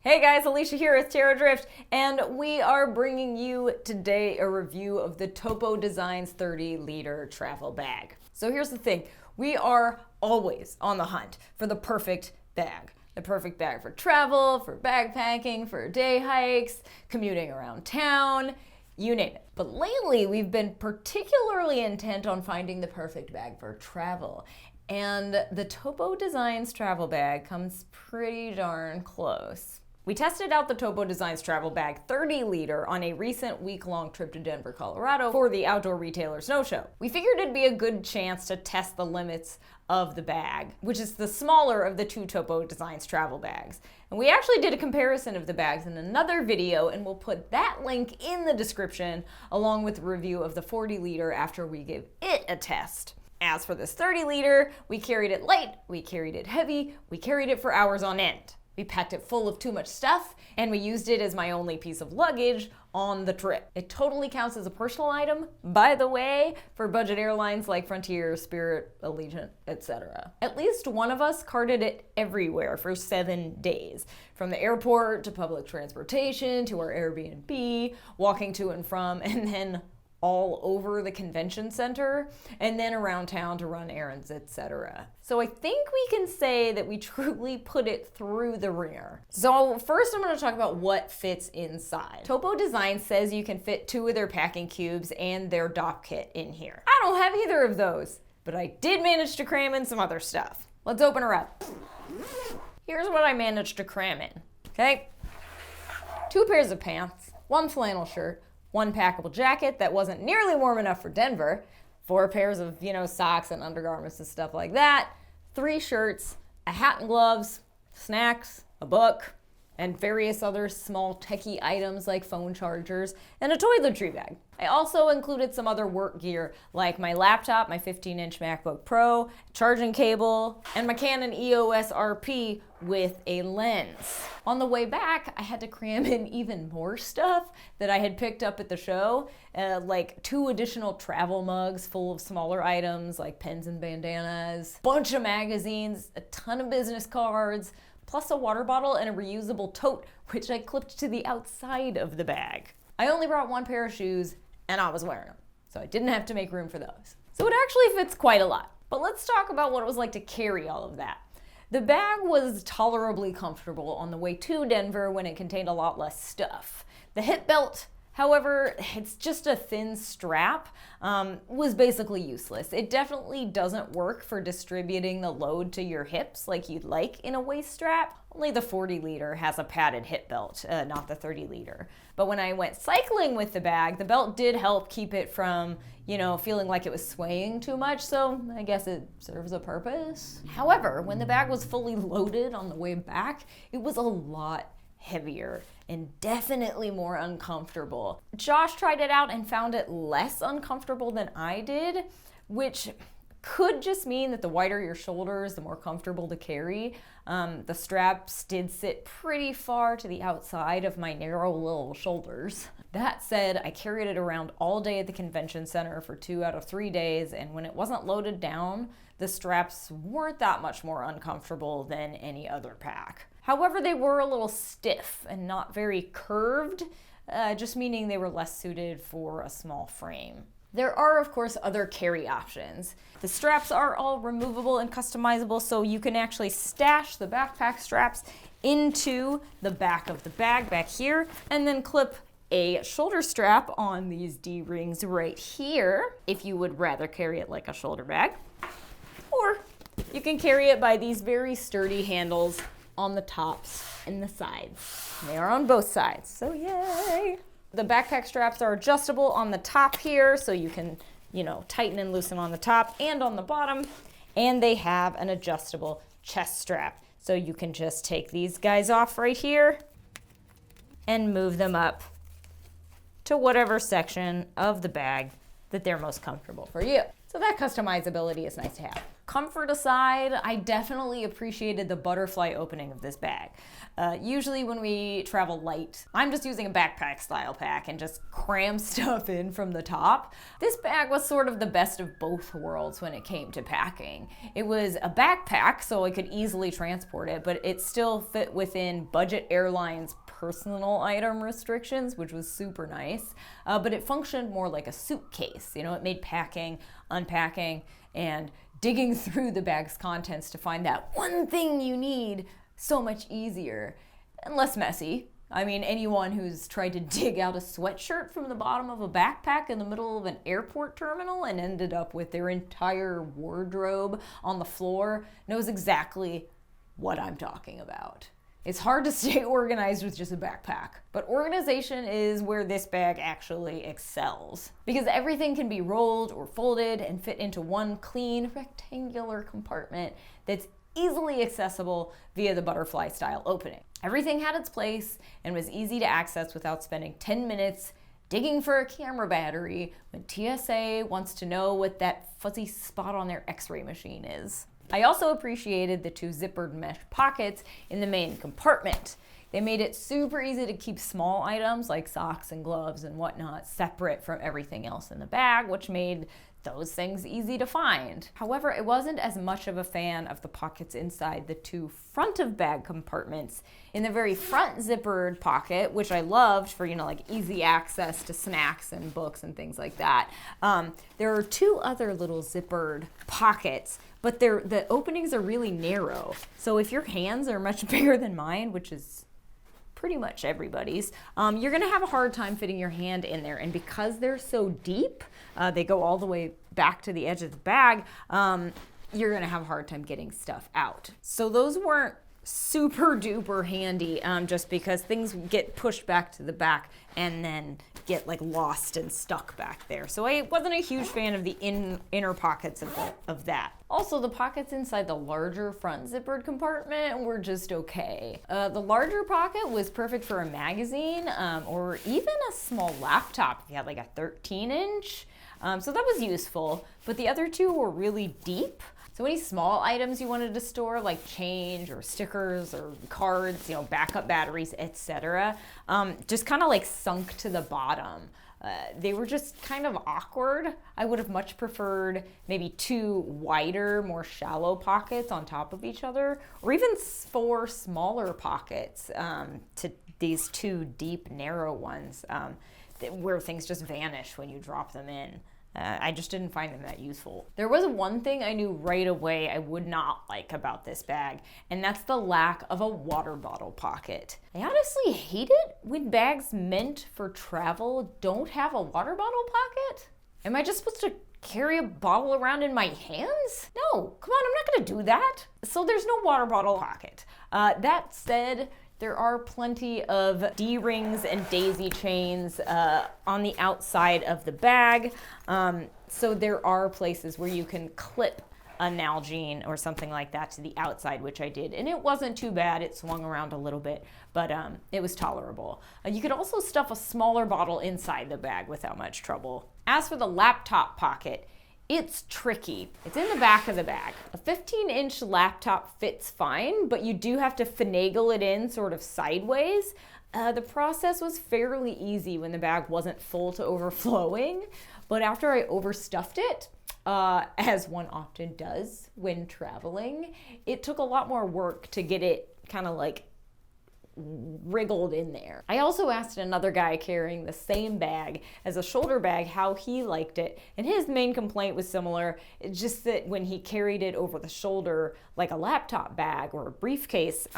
Hey guys, Alisha here with Terradrift, and we are bringing you today a review of the Topo Designs 30-liter travel bag. So here's the thing, we are always on the hunt for the perfect bag. The perfect bag for travel, for backpacking, for day hikes, commuting around town, you name it. But lately we've been particularly intent on finding the perfect bag for travel. And the Topo Designs travel bag comes pretty darn close. We tested out the Topo Designs travel bag 30-liter on a recent week-long trip to Denver, Colorado for the Outdoor Retailer Snow Show. We figured it'd be a good chance to test the limits of the bag, which is the smaller of the two Topo Designs travel bags. And we actually did a comparison of the bags in another video, and we'll put that link in the description along with a review of the 40-liter after we give it a test. As for this 30-liter, we carried it light, we carried it heavy, we carried it for hours on end. We packed it full of too much stuff, and we used it as my only piece of luggage on the trip. It totally counts as a personal item, by the way, for budget airlines like Frontier, Spirit, Allegiant, etc. At least one of us carted it everywhere for 7 days. From the airport to public transportation to our Airbnb, walking to and from, and then all over the convention center, and then around town to run errands, etc. So I think we can say that we truly put it through the ringer. So first I'm going to talk about what fits inside. Topo Designs says you can fit 2 of their packing cubes and their dock kit in here. I don't have either of those, but I did manage to cram in some other stuff. Let's open her up. Here's what I managed to cram in, okay? 2 pairs of pants, 1 flannel shirt, 1 packable jacket that wasn't nearly warm enough for Denver, 4 pairs of, socks and undergarments and stuff like that, 3 shirts, a hat and gloves, snacks, a book, and various other small techie items like phone chargers, and a toiletry bag. I also included some other work gear like my laptop, my 15-inch MacBook Pro, charging cable, and my Canon EOS RP with a lens. On the way back, I had to cram in even more stuff that I had picked up at the show, like 2 additional travel mugs full of smaller items like pens and bandanas, bunch of magazines, a ton of business cards, plus a water bottle and a reusable tote, which I clipped to the outside of the bag. I only brought 1 pair of shoes, and I was wearing them, so I didn't have to make room for those. So it actually fits quite a lot. But let's talk about what it was like to carry all of that. The bag was tolerably comfortable on the way to Denver when it contained a lot less stuff. The hip belt, however, it's just a thin strap, was basically useless. It definitely doesn't work for distributing the load to your hips like you'd like in a waist strap. Only the 40-liter has a padded hip belt, not the 30-liter. But when I went cycling with the bag, the belt did help keep it from, feeling like it was swaying too much, so I guess it serves a purpose. However, when the bag was fully loaded on the way back, it was a lot heavier and definitely more uncomfortable. Josh tried it out and found it less uncomfortable than I did, which could just mean that the wider your shoulders, the more comfortable to carry. The straps did sit pretty far to the outside of my narrow little shoulders. That said, I carried it around all day at the convention center for 2 out of 3 days, and when it wasn't loaded down, the straps weren't that much more uncomfortable than any other pack. However, they were a little stiff and not very curved, just meaning they were less suited for a small frame. There are, of course, other carry options. The straps are all removable and customizable, so you can actually stash the backpack straps into the back of the bag back here, and then clip a shoulder strap on these D-rings right here, if you would rather carry it like a shoulder bag. Or you can carry it by these very sturdy handles on the tops and the sides. They are on both sides, so yay! The backpack straps are adjustable on the top here, so you can, tighten and loosen on the top and on the bottom. And they have an adjustable chest strap, so you can just take these guys off right here and move them up to whatever section of the bag that they're most comfortable for you. So that customizability is nice to have. Comfort aside, I definitely appreciated the butterfly opening of this bag. Usually when we travel light, I'm just using a backpack style pack and just cram stuff in from the top. This bag was sort of the best of both worlds when it came to packing. It was a backpack, so I could easily transport it, but it still fit within Budget Airlines personal item restrictions, which was super nice. But it functioned more like a suitcase. You know, it made packing, unpacking, and digging through the bag's contents to find that one thing you need so much easier and less messy. I mean, anyone who's tried to dig out a sweatshirt from the bottom of a backpack in the middle of an airport terminal and ended up with their entire wardrobe on the floor knows exactly what I'm talking about. It's hard to stay organized with just a backpack, but organization is where this bag actually excels because everything can be rolled or folded and fit into one clean rectangular compartment that's easily accessible via the butterfly style opening. Everything had its place and was easy to access without spending 10 minutes digging for a camera battery when TSA wants to know what that fuzzy spot on their X-ray machine is. I also appreciated the 2 zippered mesh pockets in the main compartment. They made it super easy to keep small items like socks and gloves and whatnot separate from everything else in the bag, which made those things easy to find. However, I wasn't as much of a fan of the pockets inside the 2 front of bag compartments. In the very front zippered pocket, which I loved for, you know, like easy access to snacks and books and things like that, there are 2 other little zippered pockets, but the openings are really narrow. So if your hands are much bigger than mine, which is pretty much everybody's, you're gonna have a hard time fitting your hand in there. And because they're so deep, they go all the way back to the edge of the bag, you're gonna have a hard time getting stuff out. So those weren't super duper handy, just because things get pushed back to the back and then get like lost and stuck back there. So I wasn't a huge fan of the inner pockets of that. Also, the pockets inside the larger front zippered compartment were just okay. The larger pocket was perfect for a magazine or even a small laptop if you had like a 13-inch. So that was useful, but the other 2 were really deep. So any small items you wanted to store, like change or stickers or cards, you know, backup batteries, etc., just kind of like sunk to the bottom. They were just kind of awkward. I would have much preferred maybe 2 wider, more shallow pockets on top of each other, or even 4 smaller pockets to these 2 deep, narrow ones where things just vanish when you drop them in. I just didn't find them that useful. There was one thing I knew right away I would not like about this bag, and that's the lack of a water bottle pocket. I honestly hate it when bags meant for travel don't have a water bottle pocket. Am I just supposed to carry a bottle around in my hands? No, come on, I'm not gonna do that. So there's no water bottle pocket. That said, there are plenty of D-rings and daisy chains on the outside of the bag. So there are places where you can clip a Nalgene or something like that to the outside, which I did. And it wasn't too bad. It swung around a little bit, but it was tolerable. You could also stuff a smaller bottle inside the bag without much trouble. As for the laptop pocket, it's tricky. It's in the back of the bag. A 15-inch laptop fits fine, but you do have to finagle it in sort of sideways. The process was fairly easy when the bag wasn't full to overflowing, but after I overstuffed it, as one often does when traveling, it took a lot more work to get it kind of like wriggled in there. I also asked another guy carrying the same bag as a shoulder bag how he liked it, and his main complaint was similar. It's just that when he carried it over the shoulder like a laptop bag or a briefcase,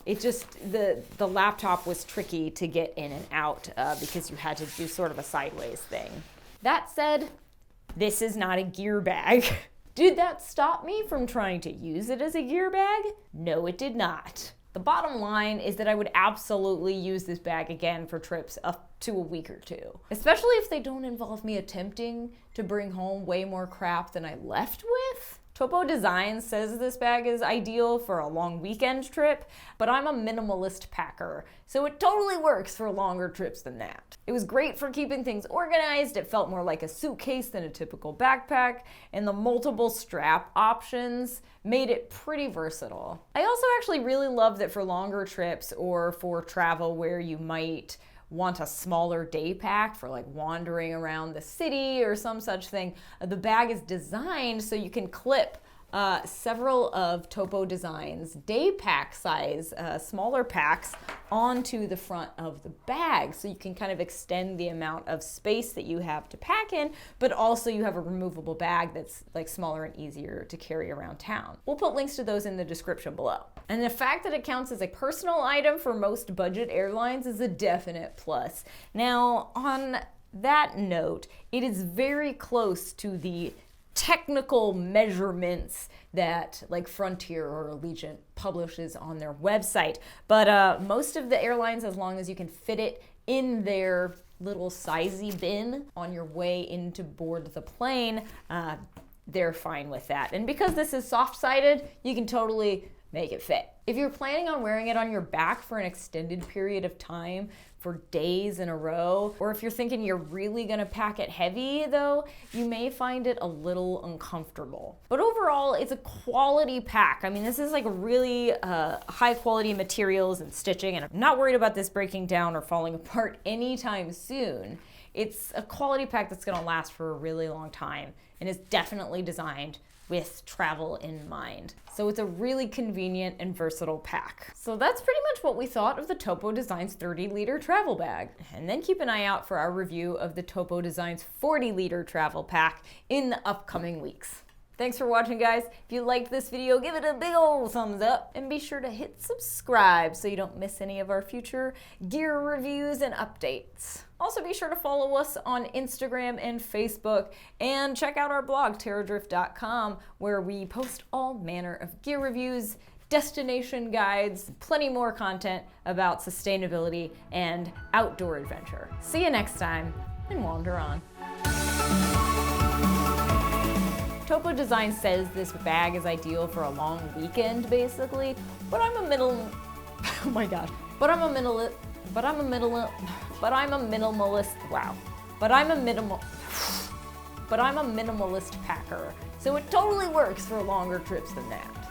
it just, the laptop was tricky to get in and out because you had to do sort of a sideways thing. That said, this is not a gear bag. Did that stop me from trying to use it as a gear bag? No, it did not. The bottom line is that I would absolutely use this bag again for trips up to a week or 2, especially if they don't involve me attempting to bring home way more crap than I left with. Topo Designs says this bag is ideal for a long weekend trip, but I'm a minimalist packer, so it totally works for longer trips than that. It was great for keeping things organized, it felt more like a suitcase than a typical backpack, and the multiple strap options made it pretty versatile. I also actually really love that for longer trips or for travel where you might want a smaller day pack for like wandering around the city or some such thing, the bag is designed so you can clip several of Topo Designs day pack size smaller packs onto the front of the bag, so you can kind of extend the amount of space that you have to pack in, but also you have a removable bag that's like smaller and easier to carry around town. We'll put links to those in the description below. And the fact that it counts as a personal item for most budget airlines is a definite plus. Now, on that note, it is very close to the technical measurements that like Frontier or Allegiant publishes on their website. But most of the airlines, as long as you can fit it in their little sizey bin on your way in to board the plane, they're fine with that. And because this is soft-sided, you can totally make it fit. If you're planning on wearing it on your back for an extended period of time, for days in a row, or if you're thinking you're really gonna pack it heavy though, you may find it a little uncomfortable. But overall, it's a quality pack. I mean, this is like really high quality materials and stitching, and I'm not worried about this breaking down or falling apart anytime soon. It's a quality pack that's gonna last for a really long time and is definitely designed with travel in mind. So it's a really convenient and versatile pack. So that's pretty much what we thought of the Topo Designs 30-liter travel bag. And then keep an eye out for our review of the Topo Designs 40-liter travel pack in the upcoming weeks. Thanks for watching, guys. If you liked this video, give it a big old thumbs up and be sure to hit subscribe so you don't miss any of our future gear reviews and updates. Also, be sure to follow us on Instagram and Facebook, and check out our blog, terradrift.com, where we post all manner of gear reviews, destination guides, plenty more content about sustainability and outdoor adventure. See you next time, and wander on. Topo Design says this bag is ideal for a long weekend, basically, but I'm a minimalist, packer, so it totally works for longer trips than that.